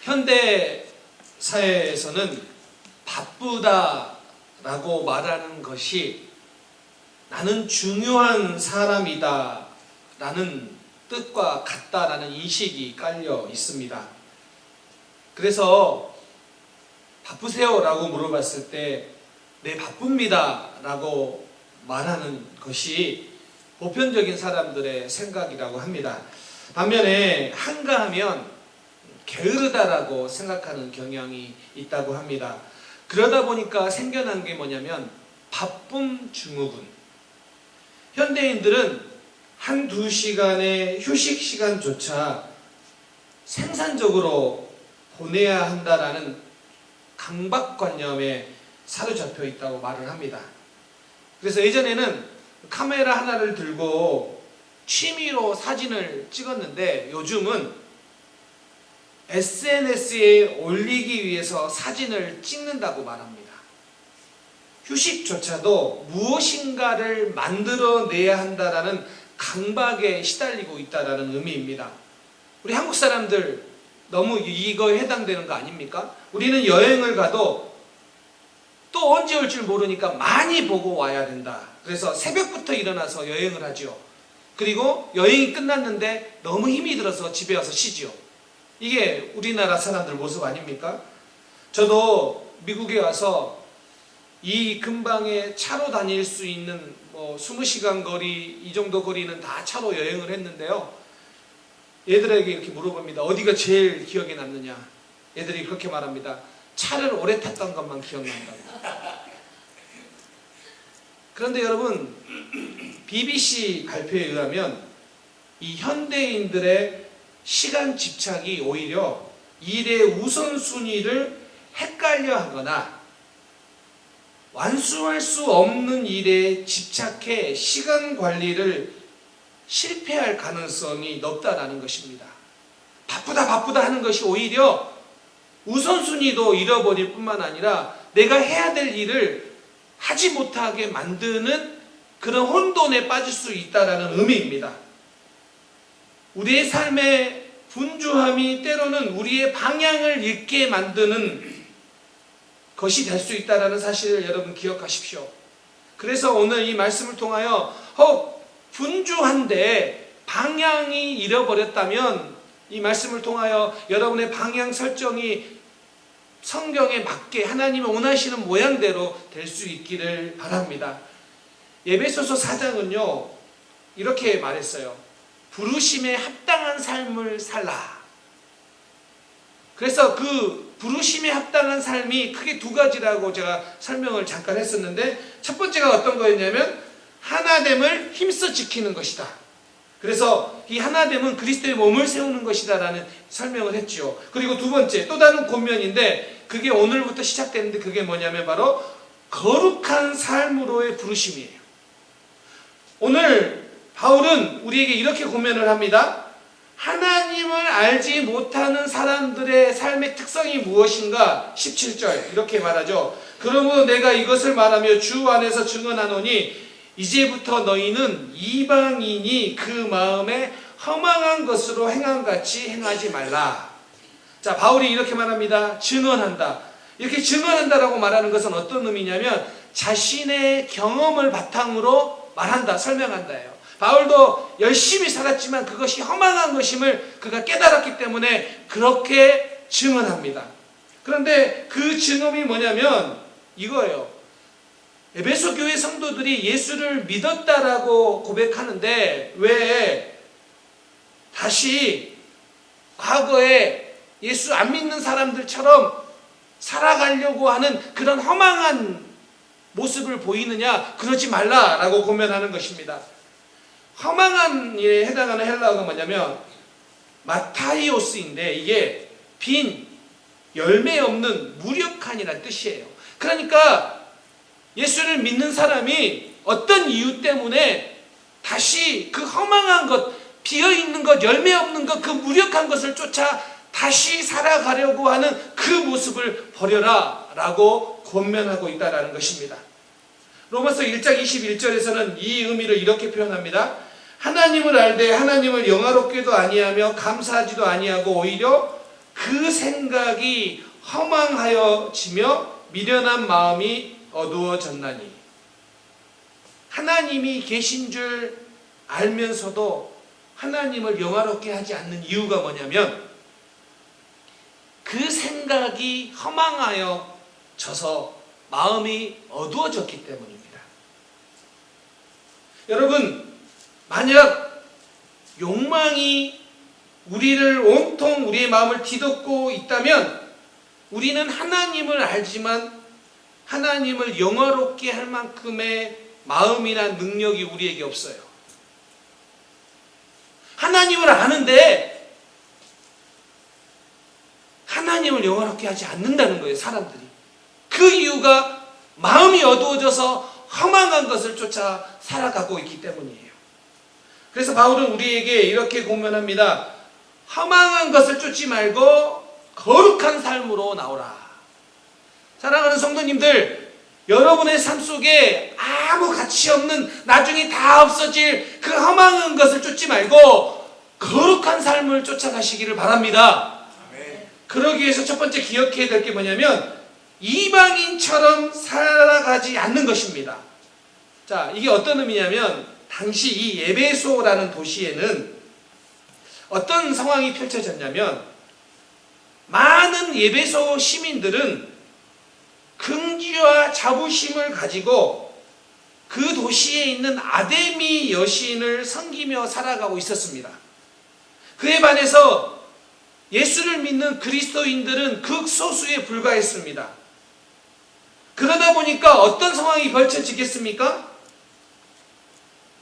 현대 사회에서는 바쁘다라고 말하는 것이 나는 중요한 사람이다 라는 뜻과 같다라는 인식이 깔려 있습니다. 그래서 바쁘세요? 라고 물어봤을 때 네, 바쁩니다 라고 말하는 것이 보편적인 사람들의 생각이라고 합니다. 반면에 한가하면 게으르다라고 생각하는 경향이 있다고 합니다. 그러다 보니까 생겨난 게 뭐냐면 바쁨 증후군. 현대인들은 한두 시간의 휴식 시간조차 생산적으로 보내야 한다라는 강박관념에 사로잡혀 있다고 말을 합니다. 그래서 예전에는 카메라 하나를 들고 취미로 사진을 찍었는데 요즘은 SNS에 올리기 위해서 사진을 찍는다고 말합니다. 휴식조차도 무엇인가를 만들어내야 한다라는 강박에 시달리고 있다라는 의미입니다. 우리 한국 사람들 너무 이거에 해당되는 거 아닙니까? 우리는 여행을 가도 또 언제 올 줄 모르니까 많이 보고 와야 된다. 그래서 새벽부터 일어나서 여행을 하죠. 그리고 여행이 끝났는데 너무 힘이 들어서 집에 와서 쉬지요. 이게 우리나라 사람들 모습 아닙니까? 저도 미국에 와서 이 근방에 차로 다닐 수 있는 20시간 거리 이 정도 거리는 다 차로 여행을 했는데요. 얘들에게 이렇게 물어봅니다. 어디가 제일 기억에 남느냐? 얘들이 그렇게 말합니다. 차를 오래 탔던 것만 기억난다고. 그런데 여러분, BBC 발표에 의하면 이 현대인들의 시간 집착이 오히려 일의 우선순위를 헷갈려 하거나 완수할 수 없는 일에 집착해 시간 관리를 실패할 가능성이 높다라는 것입니다. 바쁘다 하는 것이 오히려 우선순위도 잃어버릴 뿐만 아니라 내가 해야 될 일을 하지 못하게 만드는 그런 혼돈에 빠질 수 있다는 의미입니다. 우리의 삶의 분주함이 때로는 우리의 방향을 잃게 만드는 것이 될 수 있다는 사실을 여러분 기억하십시오. 그래서 오늘 이 말씀을 통하여 분주한데 방향이 잃어버렸다면 이 말씀을 통하여 여러분의 방향 설정이 성경에 맞게 하나님이 원하시는 모양대로 될 수 있기를 바랍니다. 에베소서 4장은요 이렇게 말했어요. 부르심에 합당한 삶을 살라. 그래서 그 부르심에 합당한 삶이 크게 두 가지라고 제가 설명을 잠깐 했었는데, 첫 번째가 어떤 거였냐면 하나됨을 힘써 지키는 것이다. 그래서 이 하나됨은 그리스도의 몸을 세우는 것이다 라는 설명을 했죠. 그리고 두 번째, 또 다른 권면인데 그게 오늘부터 시작되는데 그게 뭐냐면 바로 거룩한 삶으로의 부르심이에요. 오늘 바울은 우리에게 이렇게 권면을 합니다. 하나님을 알지 못하는 사람들의 삶의 특성이 무엇인가? 17절 이렇게 말하죠. 그러므로 내가 이것을 말하며 주 안에서 증언하노니 이제부터 너희는 이방인이 그 마음에 허망한 것으로 행함같이 행하지 말라. 자, 바울이 이렇게 말합니다. 증언한다. 이렇게 증언한다라고 말하는 것은 어떤 의미냐면 자신의 경험을 바탕으로 말한다, 설명한다예요. 바울도 열심히 살았지만 그것이 허망한 것임을 그가 깨달았기 때문에 그렇게 증언합니다. 그런데 그 증언이 뭐냐면 이거예요. 에베소 교회 성도들이 예수를 믿었다라고 고백하는데 왜 다시 과거에 예수 안 믿는 사람들처럼 살아가려고 하는 그런 허망한 모습을 보이느냐? 그러지 말라라고 권면하는 것입니다. 허망한 일에 해당하는 헬라어가 뭐냐면 마타이오스인데 이게 빈, 열매 없는 무력한이라는 뜻이에요. 그러니까 예수를 믿는 사람이 어떤 이유 때문에 다시 그 허망한 것, 비어있는 것, 열매 없는 것, 그 무력한 것을 쫓아 다시 살아가려고 하는 그 모습을 버려라 라고 권면하고 있다는 것입니다. 로마서 1장 21절에서는 이 의미를 이렇게 표현합니다. 하나님을 알되 하나님을 영화롭게도 아니하며 감사하지도 아니하고 오히려 그 생각이 허망하여지며 미련한 마음이 어두워졌나니. 하나님이 계신 줄 알면서도 하나님을 영화롭게 하지 않는 이유가 뭐냐면 그 생각이 허망하여져서 마음이 어두워졌기 때문입니다. 여러분, 만약 욕망이 우리를 온통 우리의 마음을 뒤덮고 있다면 우리는 하나님을 알지만 하나님을 영화롭게 할 만큼의 마음이나 능력이 우리에게 없어요. 하나님을 아는데 하나님을 영화롭게 하지 않는다는 거예요, 사람들이. 그 이유가 마음이 어두워져서 허망한 것을 쫓아 살아가고 있기 때문이에요. 그래서 바울은 우리에게 이렇게 공면합니다. 허망한 것을 쫓지 말고 거룩한 삶으로 나오라. 사랑하는 성도님들, 여러분의 삶 속에 아무 가치 없는, 나중에 다 없어질 그 허망한 것을 쫓지 말고 거룩한 삶을 쫓아가시기를 바랍니다. 그러기 위해서 첫 번째 기억해야 될 게 뭐냐면 이방인처럼 살아가지 않는 것입니다. 자, 이게 어떤 의미냐면 당시 이 에베소라는 도시에는 어떤 상황이 펼쳐졌냐면 많은 에베소 시민들은 긍지와 자부심을 가지고 그 도시에 있는 아데미 여신을 섬기며 살아가고 있었습니다. 그에 반해서 예수를 믿는 그리스도인들은 극소수에 불과했습니다. 그러다 보니까 어떤 상황이 벌쳐지겠습니까?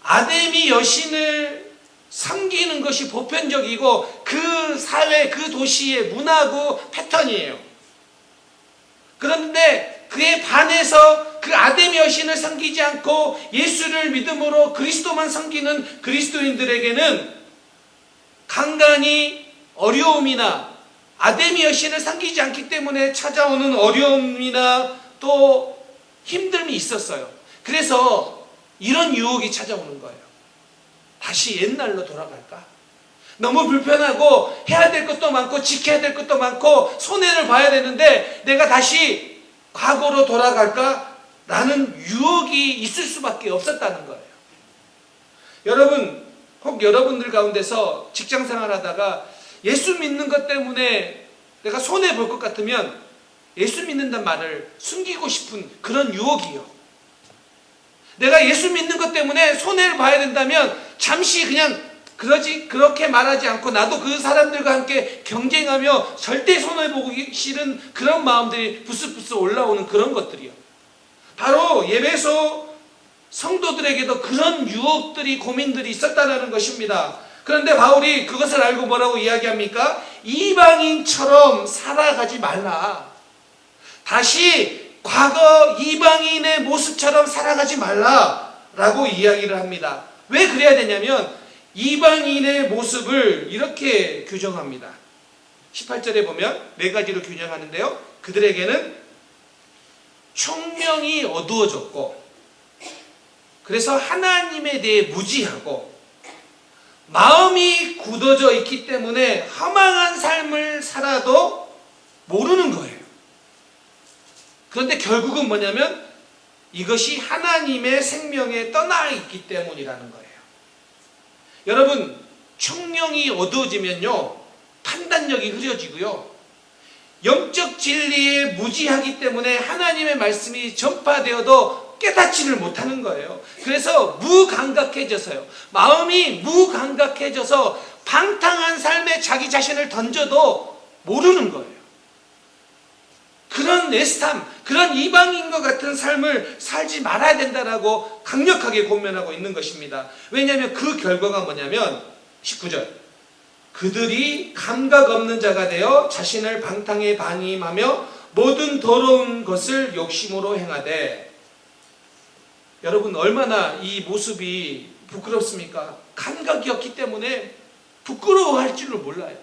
아데미 여신을 섬기는 것이 보편적이고 그 사회, 그 도시의 문화고 패턴이에요. 그런데 그에 반해서 그 아데미 여신을 섬기지 않고 예수를 믿음으로 그리스도만 섬기는 그리스도인들에게는 간간히 어려움이나 아데미 여신을 섬기지 않기 때문에 찾아오는 어려움이나 또 힘듦이 있었어요. 그래서 이런 유혹이 찾아오는 거예요. 다시 옛날로 돌아갈까? 너무 불편하고 해야 될 것도 많고 지켜야 될 것도 많고 손해를 봐야 되는데 내가 다시 과거로 돌아갈까? 라는 유혹이 있을 수밖에 없었다는 거예요. 여러분, 혹 여러분들 가운데서 직장생활 하다가 예수 믿는 것 때문에 내가 손해 볼 것 같으면 예수 믿는다는 말을 숨기고 싶은 그런 유혹이요. 내가 예수 믿는 것 때문에 손해를 봐야 된다면 잠시 그냥 그렇게 말하지 않고 나도 그 사람들과 함께 경쟁하며 절대 손해보기 싫은 그런 마음들이 부스부스 올라오는 그런 것들이요. 바로 에베소 성도들에게도 그런 유혹들이, 고민들이 있었다는 것입니다. 그런데 바울이 그것을 알고 뭐라고 이야기합니까? 이방인처럼 살아가지 말라. 다시 과거 이방인의 모습처럼 살아가지 말라라고 이야기를 합니다. 왜 그래야 되냐면 이방인의 모습을 이렇게 규정합니다. 18절에 보면 4가지로 규정하는데요. 그들에게는 총명이 어두워졌고 그래서 하나님에 대해 무지하고 마음이 굳어져 있기 때문에 허망한 삶을 살아도 모르는 거예요. 그런데 결국은 뭐냐면 이것이 하나님의 생명에 떠나 있기 때문이라는 거예요. 여러분, 총명이 어두워지면요 판단력이 흐려지고요 영적 진리에 무지하기 때문에 하나님의 말씀이 전파되어도 깨닫지를 못하는 거예요. 그래서 무감각해져서요. 마음이 무감각해져서 방탕한 삶에 자기 자신을 던져도 모르는 거예요. 그런 에스탐, 그런 이방인과 같은 삶을 살지 말아야 된다라고 강력하게 권면하고 있는 것입니다. 왜냐하면 그 결과가 뭐냐면 19절 그들이 감각 없는 자가 되어 자신을 방탕에 반임하며 모든 더러운 것을 욕심으로 행하되. 여러분, 얼마나 이 모습이 부끄럽습니까? 감각이 없기 때문에 부끄러워할 줄을 몰라요.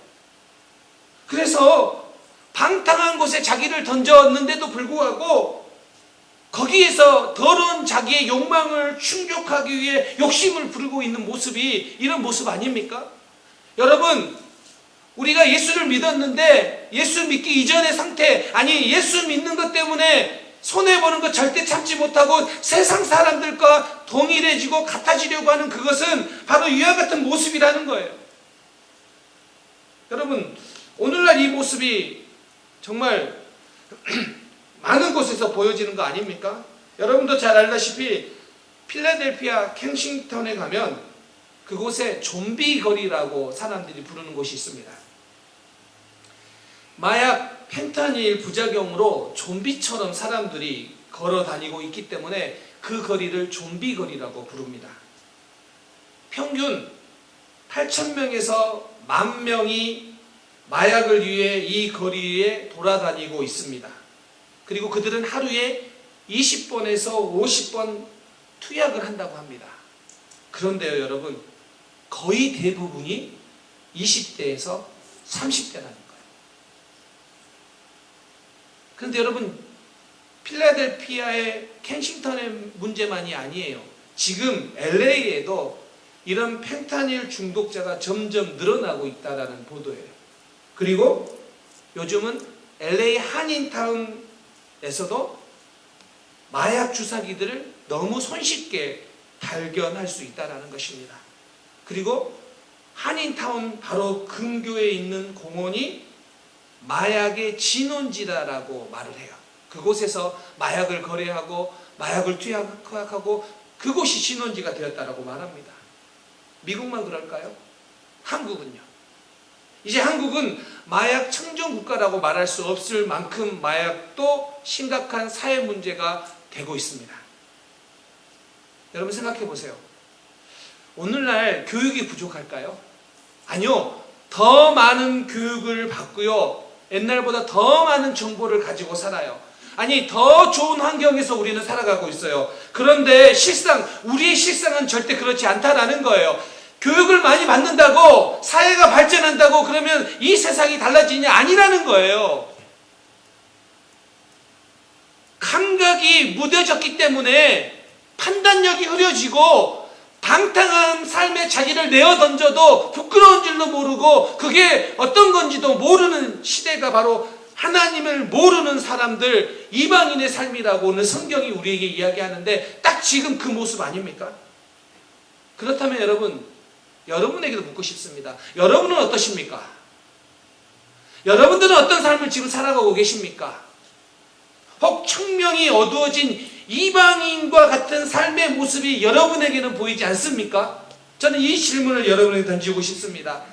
그래서 방탕한 곳에 자기를 던졌는데도 불구하고 거기에서 더러운 자기의 욕망을 충족하기 위해 욕심을 부리고 있는 모습이 이런 모습 아닙니까? 여러분, 우리가 예수를 믿었는데 예수 믿기 이전의 상태, 아니 예수 믿는 것 때문에 손해보는 것 절대 참지 못하고 세상 사람들과 동일해지고 같아지려고 하는 그것은 바로 이와 같은 모습이라는 거예요. 여러분, 오늘날 이 모습이 정말 많은 곳에서 보여지는 거 아닙니까? 여러분도 잘 알다시피 필라델피아 켄싱턴에 가면 그곳에 좀비 거리라고 사람들이 부르는 곳이 있습니다. 마약 펜타닐 부작용으로 좀비처럼 사람들이 걸어 다니고 있기 때문에 그 거리를 좀비 거리라고 부릅니다. 평균 8,000명에서 10,000명이 마약을 위해 이 거리에 돌아다니고 있습니다. 그리고 그들은 하루에 20번에서 50번 투약을 한다고 합니다. 그런데요, 여러분, 거의 대부분이 20대에서 30대라는 거예요. 그런데 여러분, 필라델피아의 켄싱턴의 문제만이 아니에요. 지금 LA에도 이런 펜타닐 중독자가 점점 늘어나고 있다는 보도예요. 그리고 요즘은 LA 한인타운에서도 마약 주사기들을 너무 손쉽게 발견할 수 있다는 것입니다. 그리고 한인타운 바로 근교에 있는 공원이 마약의 진원지다라고 말을 해요. 그곳에서 마약을 거래하고 마약을 투약하고 그곳이 진원지가 되었다라고 말합니다. 미국만 그럴까요? 한국은요? 이제 한국은 마약 청정국가라고 말할 수 없을 만큼 마약도 심각한 사회 문제가 되고 있습니다. 여러분 생각해 보세요. 오늘날 교육이 부족할까요? 아니요. 더 많은 교육을 받고요. 옛날보다 더 많은 정보를 가지고 살아요. 아니, 더 좋은 환경에서 우리는 살아가고 있어요. 그런데 우리의 실상은 절대 그렇지 않다라는 거예요. 교육을 많이 받는다고 사회가 발전한다고 그러면 이 세상이 달라지냐? 아니라는 거예요. 감각이 무뎌졌기 때문에 판단력이 흐려지고 방탕한 삶에 자기를 내어 던져도 부끄러운 줄도 모르고 그게 어떤 건지도 모르는 시대가 바로 하나님을 모르는 사람들, 이방인의 삶이라고는 성경이 우리에게 이야기하는데 딱 지금 그 모습 아닙니까? 그렇다면 여러분에게도 묻고 싶습니다. 여러분은 어떠십니까? 여러분들은 어떤 삶을 지금 살아가고 계십니까? 혹 청명이 어두워진 이방인과 같은 삶의 모습이 여러분에게는 보이지 않습니까? 저는 이 질문을 여러분에게 던지고 싶습니다.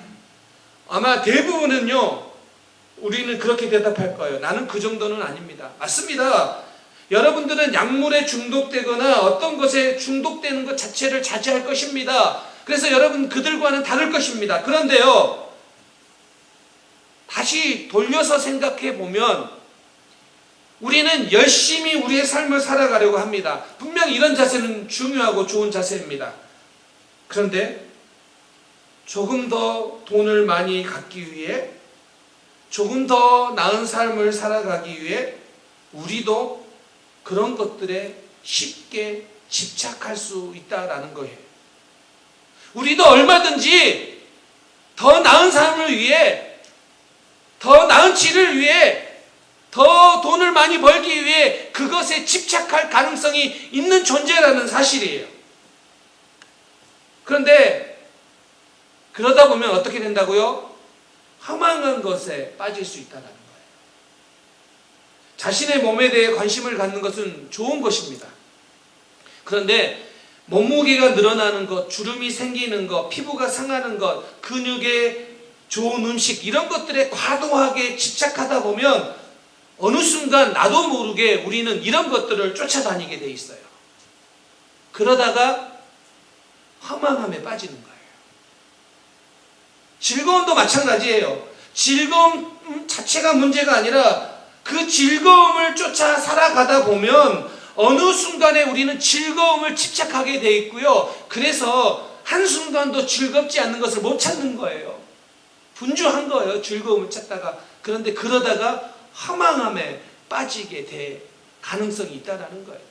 아마 대부분은요, 우리는 그렇게 대답할 거예요. 나는 그 정도는 아닙니다. 맞습니다. 여러분들은 약물에 중독되거나 어떤 것에 중독되는 것 자체를 자제할 것입니다. 그래서 여러분 그들과는 다를 것입니다. 그런데요, 다시 돌려서 생각해 보면 우리는 열심히 우리의 삶을 살아가려고 합니다. 분명히 이런 자세는 중요하고 좋은 자세입니다. 그런데 조금 더 돈을 많이 갖기 위해, 조금 더 나은 삶을 살아가기 위해 우리도 그런 것들에 쉽게 집착할 수 있다라는 거예요. 우리도 얼마든지 더 나은 삶을 위해, 더 나은 질을 위해, 더 돈을 많이 벌기 위해 그것에 집착할 가능성이 있는 존재라는 사실이에요. 그런데 그러다 보면 어떻게 된다고요? 허망한 것에 빠질 수 있다는 거예요. 자신의 몸에 대해 관심을 갖는 것은 좋은 것입니다. 그런데 몸무게가 늘어나는 것, 주름이 생기는 것, 피부가 상하는 것, 근육에 좋은 음식 이런 것들에 과도하게 집착하다 보면 어느 순간 나도 모르게 우리는 이런 것들을 쫓아다니게 돼 있어요. 그러다가 허망함에 빠지는 거예요. 즐거움도 마찬가지예요. 즐거움 자체가 문제가 아니라 그 즐거움을 쫓아 살아가다 보면 어느 순간에 우리는 즐거움을 집착하게 돼 있고요. 그래서 한순간도 즐겁지 않는 것을 못 찾는 거예요. 분주한 거예요. 즐거움을 찾다가. 그런데 그러다가 허망함에 빠지게 될 가능성이 있다는 거예요.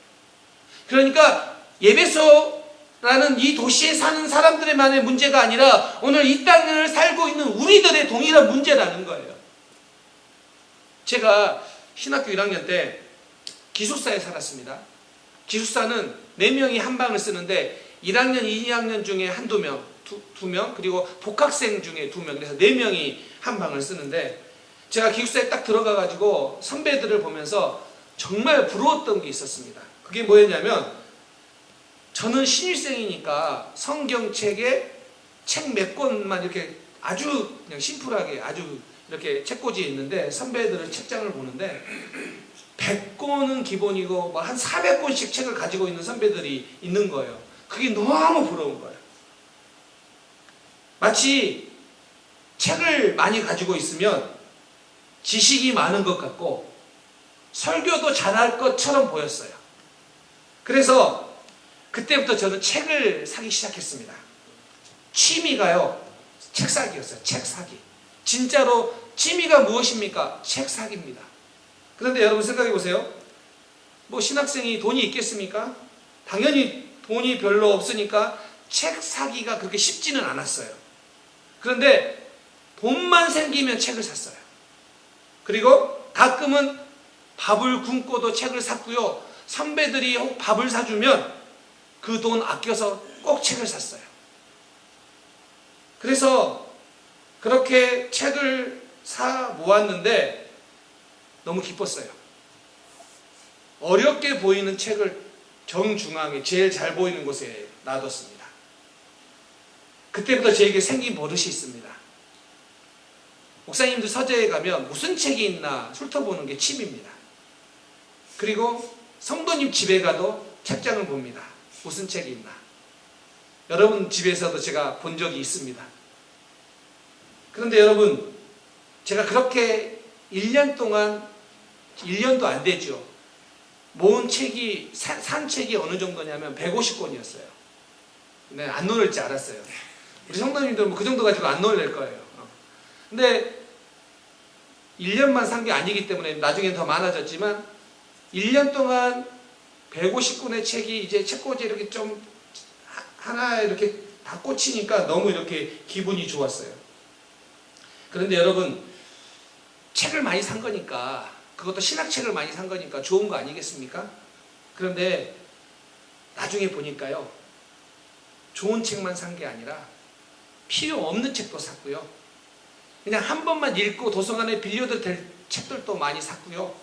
그러니까 예배소 라는 이 도시에 사는 사람들만의 문제가 아니라 오늘 이 땅을 살고 있는 우리들의 동일한 문제라는 거예요. 제가 신학교 1학년 때 기숙사에 살았습니다. 기숙사는 4명이 한 방을 쓰는데 1학년, 2학년 중에 한두 명, 두 명, 그리고 복학생 중에 2명, 그래서 4명이 한 방을 쓰는데 제가 기숙사에 딱 들어가가지고 선배들을 보면서 정말 부러웠던 게 있었습니다. 그게 뭐였냐면 저는 신입생이니까 성경책에 책 몇 권만 이렇게 아주 그냥 심플하게 아주 이렇게 책꽂이에 있는데 선배들은 책장을 보는데 100권은 기본이고 뭐 한 400권씩 책을 가지고 있는 선배들이 있는 거예요. 그게 너무 부러운 거예요. 마치 책을 많이 가지고 있으면 지식이 많은 것 같고 설교도 잘할 것처럼 보였어요. 그래서 그때부터 저는 책을 사기 시작했습니다. 취미가요, 책 사기였어요. 책 사기. 진짜로 취미가 무엇입니까? 책 사기입니다. 그런데 여러분 생각해 보세요. 뭐 신학생이 돈이 있겠습니까? 당연히 돈이 별로 없으니까 책 사기가 그렇게 쉽지는 않았어요. 그런데 돈만 생기면 책을 샀어요. 그리고 가끔은 밥을 굶고도 책을 샀고요. 선배들이 혹 밥을 사주면 그 돈 아껴서 꼭 책을 샀어요. 그래서 그렇게 책을 사 모았는데 너무 기뻤어요. 어렵게 보이는 책을 정중앙에 제일 잘 보이는 곳에 놔뒀습니다. 그때부터 저에게 생긴 버릇이 있습니다. 목사님들 서재에 가면 무슨 책이 있나 훑어보는 게 취미입니다. 그리고 성도님 집에 가도 책장을 봅니다. 무슨 책이 있나. 여러분 집에서도 제가 본 적이 있습니다. 그런데 여러분, 제가 그렇게 1년 동안, 1년도 안 되죠. 모은 책이, 산 책이 어느 정도냐면 150권이었어요. 네, 안 놀랄 줄 알았어요. 우리 성도님들은 뭐 그 정도 가지고 안 놀랄 거예요. 근데 1년만 산 게 아니기 때문에 나중엔 더 많아졌지만 1년 동안 150권의 책이 이제 책꽂이 이렇게 좀 하나 이렇게 다 꽂히니까 너무 이렇게 기분이 좋았어요. 그런데 여러분, 책을 많이 산 거니까, 그것도 신학책을 많이 산 거니까 좋은 거 아니겠습니까? 그런데 나중에 보니까요, 좋은 책만 산 게 아니라 필요 없는 책도 샀고요. 그냥 한 번만 읽고 도서관에 빌려도 될 책들도 많이 샀고요.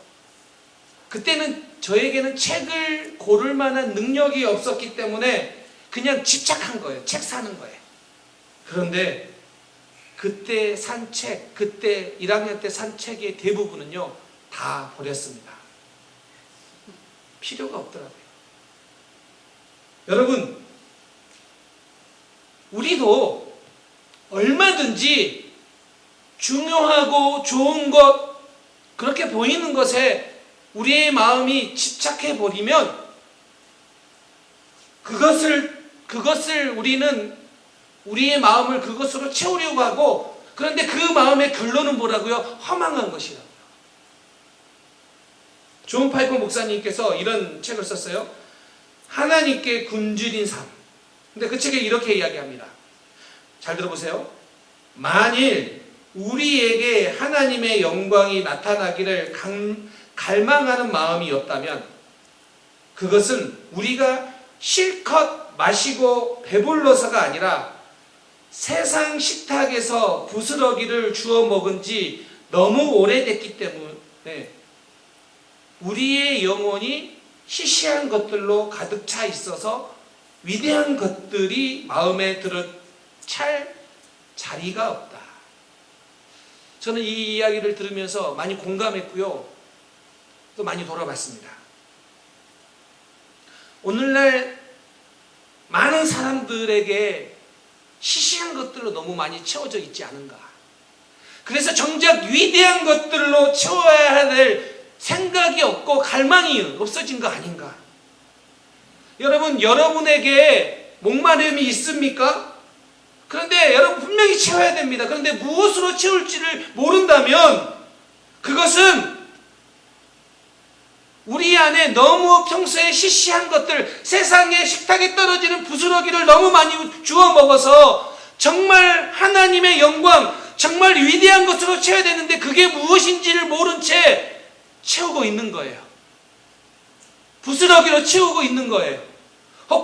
그때는 저에게는 책을 고를 만한 능력이 없었기 때문에 그냥 집착한 거예요. 책 사는 거예요. 그런데 그때 산 책, 그때 1학년 때 산 책의 대부분은요, 다 버렸습니다. 필요가 없더라고요. 여러분, 우리도 얼마든지 중요하고 좋은 것, 그렇게 보이는 것에 우리의 마음이 집착해버리면 그것을 우리는 우리의 마음을 그것으로 채우려고 하고, 그런데 그 마음의 결론은 뭐라고요? 허망한 것이라고요. 존 파이퍼 목사님께서 이런 책을 썼어요. 하나님께 굶주린 삶. 근데 그 책에 이렇게 이야기합니다. 잘 들어보세요. 만일 우리에게 하나님의 영광이 나타나기를 갈망하는 마음이었다면 그것은 우리가 실컷 마시고 배불러서가 아니라 세상 식탁에서 부스러기를 주워 먹은 지 너무 오래됐기 때문에 우리의 영혼이 시시한 것들로 가득 차 있어서 위대한 것들이 마음에 들어찰 자리가 없다. 저는 이 이야기를 들으면서 많이 공감했고요. 또 많이 돌아봤습니다. 오늘날 많은 사람들에게 시시한 것들로 너무 많이 채워져 있지 않은가. 그래서 정작 위대한 것들로 채워야 될 생각이 없고 갈망이 없어진 거 아닌가. 여러분, 여러분에게 목마름이 있습니까? 그런데 여러분 분명히 채워야 됩니다. 그런데 무엇으로 채울지를 모른다면 그것은 우리 안에 너무 평소에 시시한 것들, 세상의 식탁에 떨어지는 부스러기를 너무 많이 주워 먹어서 정말 하나님의 영광, 정말 위대한 것으로 채워야 되는데 그게 무엇인지를 모른 채 채우고 있는 거예요. 부스러기로 채우고 있는 거예요.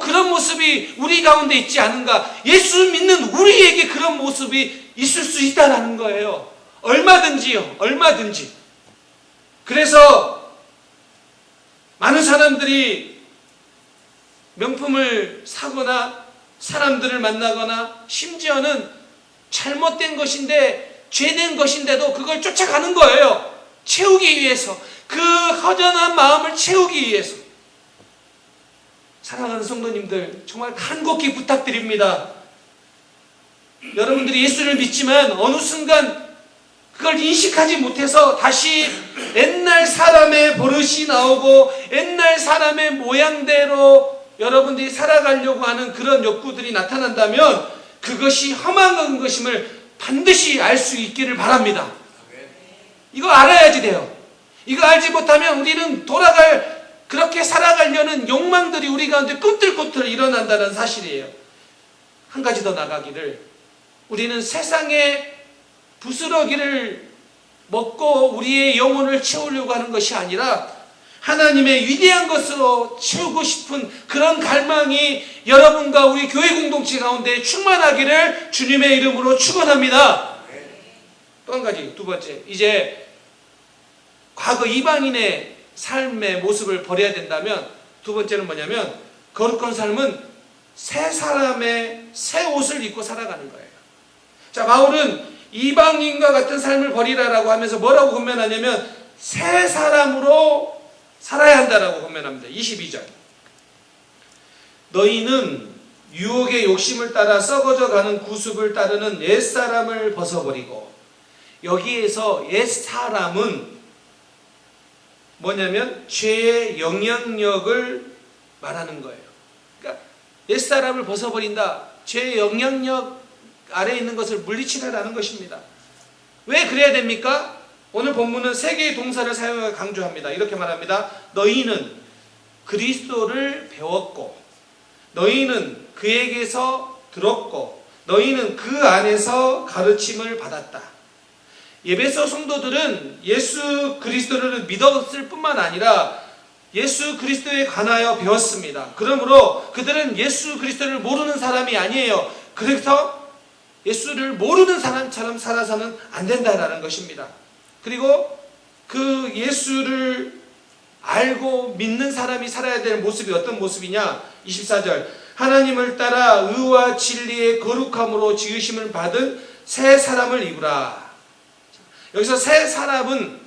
그런 모습이 우리 가운데 있지 않은가? 예수 믿는 우리에게 그런 모습이 있을 수 있다는 거예요. 얼마든지요. 얼마든지. 그래서 많은 사람들이 명품을 사거나 사람들을 만나거나 심지어는 잘못된 것인데 죄된 것인데도 그걸 쫓아가는 거예요. 채우기 위해서. 그 허전한 마음을 채우기 위해서. 사랑하는 성도님들, 정말 간곡히 부탁드립니다. 여러분들이 예수를 믿지만 어느 순간 그걸 인식하지 못해서 다시 옛날 사람의 버릇이 나오고 옛날 사람의 모양대로 여러분들이 살아가려고 하는 그런 욕구들이 나타난다면 그것이 험한 것임을 반드시 알 수 있기를 바랍니다. 이거 알아야지 돼요. 이거 알지 못하면 우리는 그렇게 살아가려는 욕망들이 우리 가운데 꿈틀꿈틀 일어난다는 사실이에요. 한 가지 더 나가기를, 우리는 세상의 부스러기를 먹고 우리의 영혼을 채우려고 하는 것이 아니라 하나님의 위대한 것으로 채우고 싶은 그런 갈망이 여러분과 우리 교회 공동체 가운데 충만하기를 주님의 이름으로 축원합니다. 또 한 가지, 두 번째, 이제 과거 이방인의 삶의 모습을 버려야 된다면 두 번째는 뭐냐면 거룩한 삶은 새 사람의 새 옷을 입고 살아가는 거예요. 자, 바울은 이방인과 같은 삶을 버리라라고 하면서 뭐라고 권면하냐면 새 사람으로 살아야 한다라고 권면합니다. 22절. 너희는 유혹의 욕심을 따라 썩어져 가는 구습을 따르는 옛사람을 벗어버리고, 여기에서 옛사람은 뭐냐면 죄의 영향력을 말하는 거예요. 그러니까 옛사람을 벗어버린다. 죄의 영향력 아래에 있는 것을 물리치라라는 것입니다. 왜 그래야 됩니까? 오늘 본문은 세 개의 동사를 사용해 강조합니다. 이렇게 말합니다. 너희는 그리스도를 배웠고, 너희는 그에게서 들었고, 너희는 그 안에서 가르침을 받았다. 에베소 성도들은 예수 그리스도를 믿었을 뿐만 아니라 예수 그리스도에 관하여 배웠습니다. 그러므로 그들은 예수 그리스도를 모르는 사람이 아니에요. 그래서 예수를 모르는 사람처럼 살아서는 안 된다라는 것입니다. 그리고 그 예수를 알고 믿는 사람이 살아야 될 모습이 어떤 모습이냐? 24절. 하나님을 따라 의와 진리의 거룩함으로 지으심을 받은 새 사람을 입으라. 여기서 새 사람은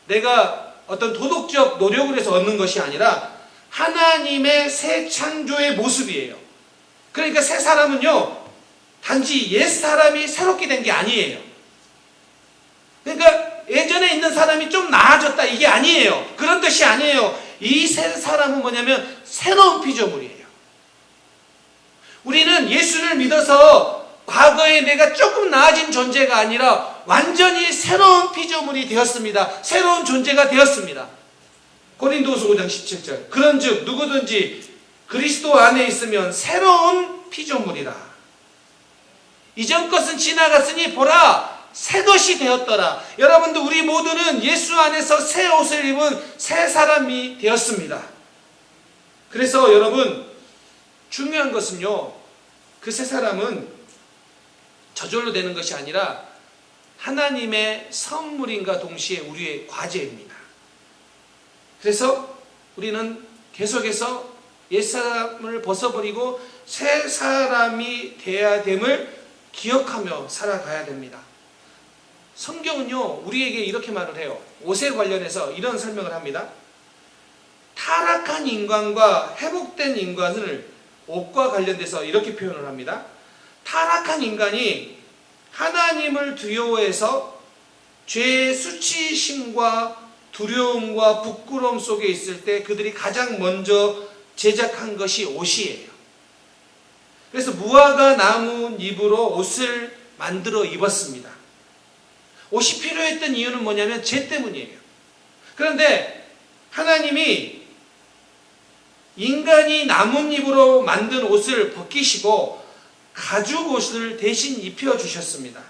내가 어떤 도덕적 노력을 해서 얻는 것이 아니라 하나님의 새 창조의 모습이에요. 그러니까 새 사람은요, 단지 옛 사람이 새롭게 된 게 아니에요. 그러니까 예전에 있는 사람이 좀 나아졌다, 이게 아니에요. 그런 뜻이 아니에요. 이 새 사람은 뭐냐면 새로운 피조물이에요. 우리는 예수를 믿어서 과거에 내가 조금 나아진 존재가 아니라 완전히 새로운 피조물이 되었습니다. 새로운 존재가 되었습니다. 고린도후서 5장 17절. 그런즉 누구든지 그리스도 안에 있으면 새로운 피조물이라. 이전 것은 지나갔으니 보라, 새 것이 되었더라. 여러분들, 우리 모두는 예수 안에서 새 옷을 입은 새 사람이 되었습니다. 그래서 여러분, 중요한 것은요, 그 새 사람은 저절로 되는 것이 아니라 하나님의 선물인가 동시에 우리의 과제입니다. 그래서 우리는 계속해서 옛사람을 벗어버리고 새 사람이 되어야 됨을 기억하며 살아가야 됩니다. 성경은요, 우리에게 이렇게 말을 해요. 옷에 관련해서 이런 설명을 합니다. 타락한 인간과 회복된 인간을 옷과 관련돼서 이렇게 표현을 합니다. 타락한 인간이 하나님을 두려워해서 죄의 수치심과 두려움과 부끄러움 속에 있을 때 그들이 가장 먼저 제작한 것이 옷이에요. 그래서 무화과 나무 잎으로 옷을 만들어 입었습니다. 옷이 필요했던 이유는 뭐냐면 죄 때문이에요. 그런데 하나님이 인간이 나뭇잎으로 만든 옷을 벗기시고 가죽 옷을 대신 입혀주셨습니다.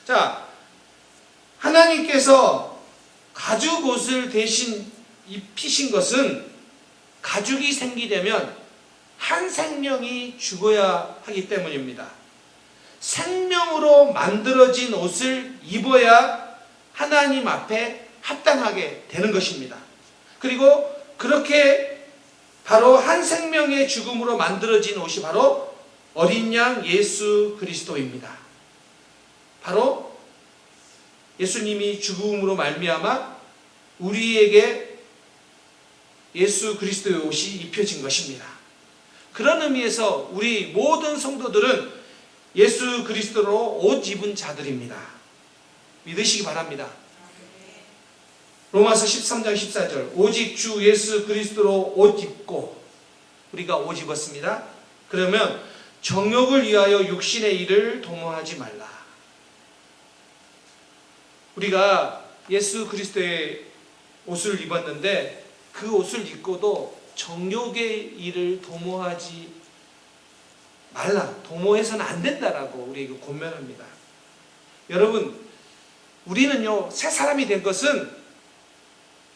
자, 하나님께서 가죽 옷을 대신 입히신 것은 가죽이 생기려면 한 생명이 죽어야 하기 때문입니다. 생명으로 만들어진 옷을 입어야 하나님 앞에 합당하게 되는 것입니다. 그리고 그렇게 바로 한 생명의 죽음으로 만들어진 옷이 바로 어린 양 예수 그리스도입니다. 바로 예수님이 죽음으로 말미암아 우리에게 예수 그리스도의 옷이 입혀진 것입니다. 그런 의미에서 우리 모든 성도들은 예수 그리스도로 옷 입은 자들입니다. 믿으시기 바랍니다. 로마서 13장 14절 오직 주 예수 그리스도로 옷 입고 우리가 옷 입었습니다. 그러면 정욕을 위하여 육신의 일을 도모하지 말라. 우리가 예수 그리스도의 옷을 입었는데 그 옷을 입고도 정욕의 일을 도모하지 말라. 도모해서는 안 된다라고 우리에게 권면합니다. 여러분, 우리는요, 새 사람이 된 것은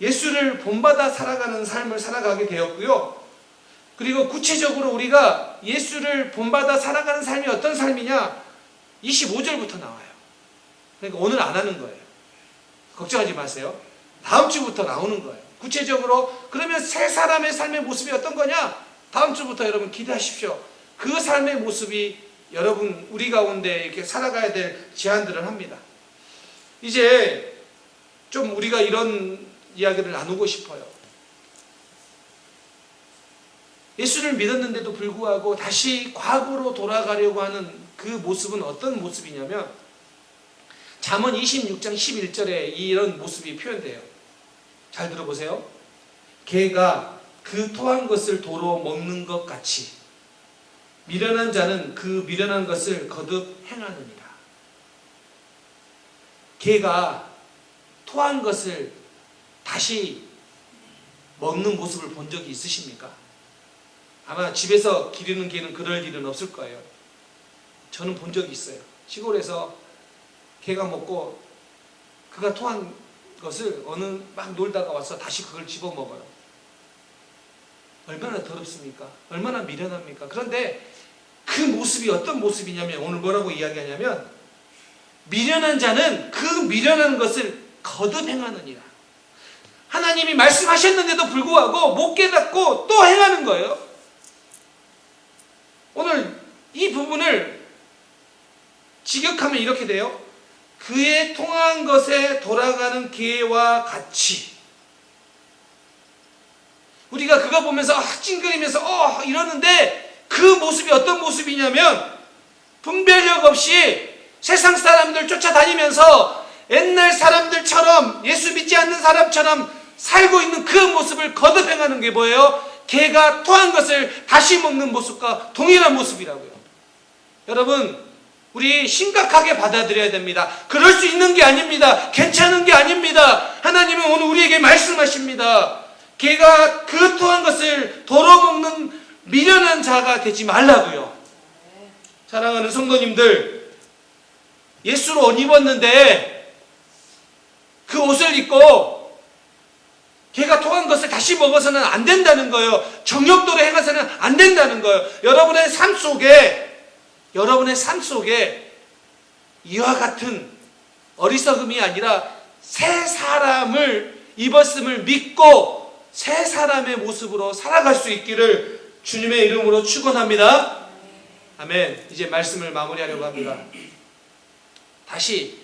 예수를 본받아 살아가는 삶을 살아가게 되었고요. 그리고 구체적으로 우리가 예수를 본받아 살아가는 삶이 어떤 삶이냐? 25절부터 나와요. 그러니까 오늘 안 하는 거예요. 걱정하지 마세요. 다음 주부터 나오는 거예요. 구체적으로 그러면 새 사람의 삶의 모습이 어떤 거냐? 다음 주부터 여러분 기대하십시오. 그 삶의 모습이 여러분 우리 가운데 이렇게 살아가야 될 제안들을 합니다. 이제 좀 우리가 이런 이야기를 나누고 싶어요. 예수를 믿었는데도 불구하고 다시 과거로 돌아가려고 하는 그 모습은 어떤 모습이냐면 잠언 26장 11절에 이런 모습이 표현돼요. 잘 들어보세요. 개가 그 토한 것을 도로 먹는 것 같이 미련한 자는 그 미련한 것을 거듭 행하느니라. 개가 토한 것을 다시 먹는 모습을 본 적이 있으십니까? 아마 집에서 기르는 개는 그럴 일은 없을 거예요. 저는 본 적이 있어요. 시골에서 개가 먹고 그가 토한 것을 어느 막 놀다가 와서 다시 그걸 집어먹어요. 얼마나 더럽습니까? 얼마나 미련합니까? 그런데 그 모습이 어떤 모습이냐면 오늘 뭐라고 이야기하냐면 미련한 자는 그 미련한 것을 거듭 행하느니라. 하나님이 말씀하셨는데도 불구하고 못 깨닫고 또 행하는 거예요. 오늘 이 부분을 직역하면 이렇게 돼요. 그의 통한 것에 돌아가는 개와 같이. 우리가 그거 보면서 찡그리면서 이러는데 그 모습이 어떤 모습이냐면 분별력 없이 세상 사람들 쫓아다니면서 옛날 사람들처럼 예수 믿지 않는 사람처럼 살고 있는 그 모습을 거듭 행하는 게 뭐예요? 개가 토한 것을 다시 먹는 모습과 동일한 모습이라고요. 여러분, 우리 심각하게 받아들여야 됩니다. 그럴 수 있는 게 아닙니다. 괜찮은 게 아닙니다. 하나님은 오늘 우리에게 말씀하십니다. 개가 그 토한 것을 도로 먹는 미련한 자가 되지 말라고요. 사랑하는 성도님들, 예수로 옷 입었는데 그 옷을 입고 개가 토한 것을 다시 먹어서는 안 된다는 거예요. 정욕도로 행해서는 안 된다는 거예요. 여러분의 삶 속에 이와 같은 어리석음이 아니라 새 사람을 입었음을 믿고 새 사람의 모습으로 살아갈 수 있기를 주님의 이름으로 축원합니다. 아멘. 이제 말씀을 마무리하려고 합니다. 다시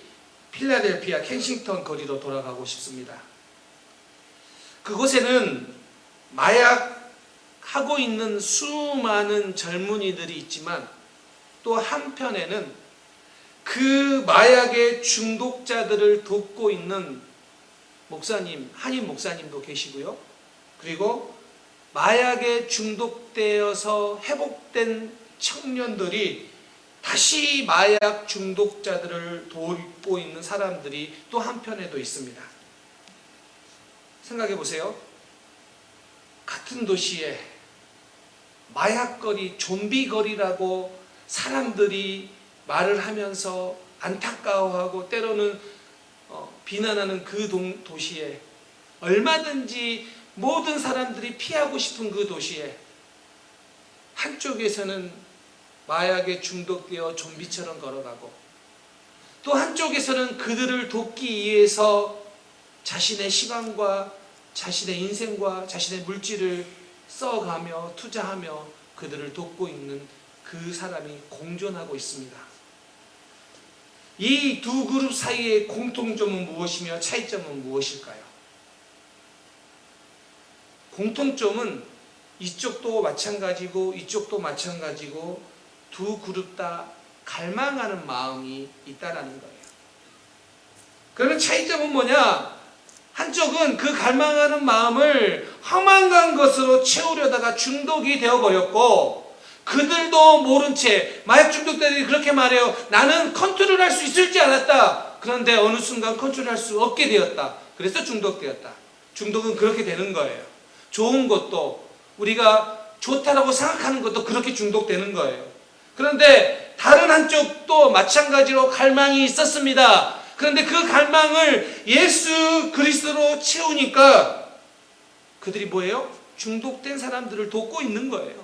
필라델피아 켄싱턴 거리로 돌아가고 싶습니다. 그곳에는 마약하고 있는 수많은 젊은이들이 있지만 또 한편에는 그 마약의 중독자들을 돕고 있는 목사님, 한인 목사님도 계시고요. 그리고 마약에 중독되어서 회복된 청년들이 다시 마약 중독자들을 돕고 있는 사람들이 또 한편에도 있습니다. 생각해 보세요. 큰 도시에 마약거리, 좀비거리라고 사람들이 말을 하면서 안타까워하고 때로는 비난하는 그 도시에, 얼마든지 모든 사람들이 피하고 싶은 그 도시에 한쪽에서는 마약에 중독되어 좀비처럼 걸어가고, 또 한쪽에서는 그들을 돕기 위해서 자신의 시간과 자신의 인생과 자신의 물질을 써가며 투자하며 그들을 돕고 있는 그 사람이 공존하고 있습니다. 이 두 그룹 사이의 공통점은 무엇이며 차이점은 무엇일까요? 공통점은 이쪽도 마찬가지고 이쪽도 마찬가지고 두 그룹 다 갈망하는 마음이 있다라는 거예요. 그러면 차이점은 뭐냐? 한쪽은 그 갈망하는 마음을 험한 것으로 채우려다가 중독이 되어버렸고, 그들도 모른 채 마약 중독자들이 그렇게 말해요. 나는 컨트롤할 수 있을 줄 알았다. 그런데 어느 순간 컨트롤할 수 없게 되었다. 그래서 중독되었다. 중독은 그렇게 되는 거예요. 좋은 것도, 우리가 좋다라고 생각하는 것도 그렇게 중독되는 거예요. 그런데 다른 한쪽도 마찬가지로 갈망이 있었습니다. 그런데 그 갈망을 예수 그리스도로 채우니까 그들이 뭐예요? 중독된 사람들을 돕고 있는 거예요.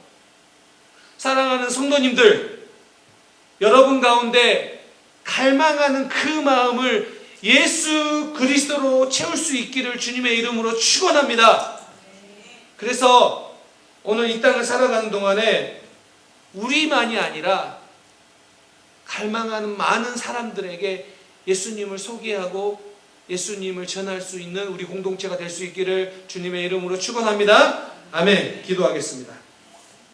사랑하는 성도님들, 여러분 가운데 갈망하는 그 마음을 예수 그리스도로 채울 수 있기를 주님의 이름으로 축원합니다. 그래서 오늘 이 땅을 살아가는 동안에 우리만이 아니라 갈망하는 많은 사람들에게 예수님을 소개하고 예수님을 전할 수 있는 우리 공동체가 될 수 있기를 주님의 이름으로 축원합니다. 아멘. 기도하겠습니다.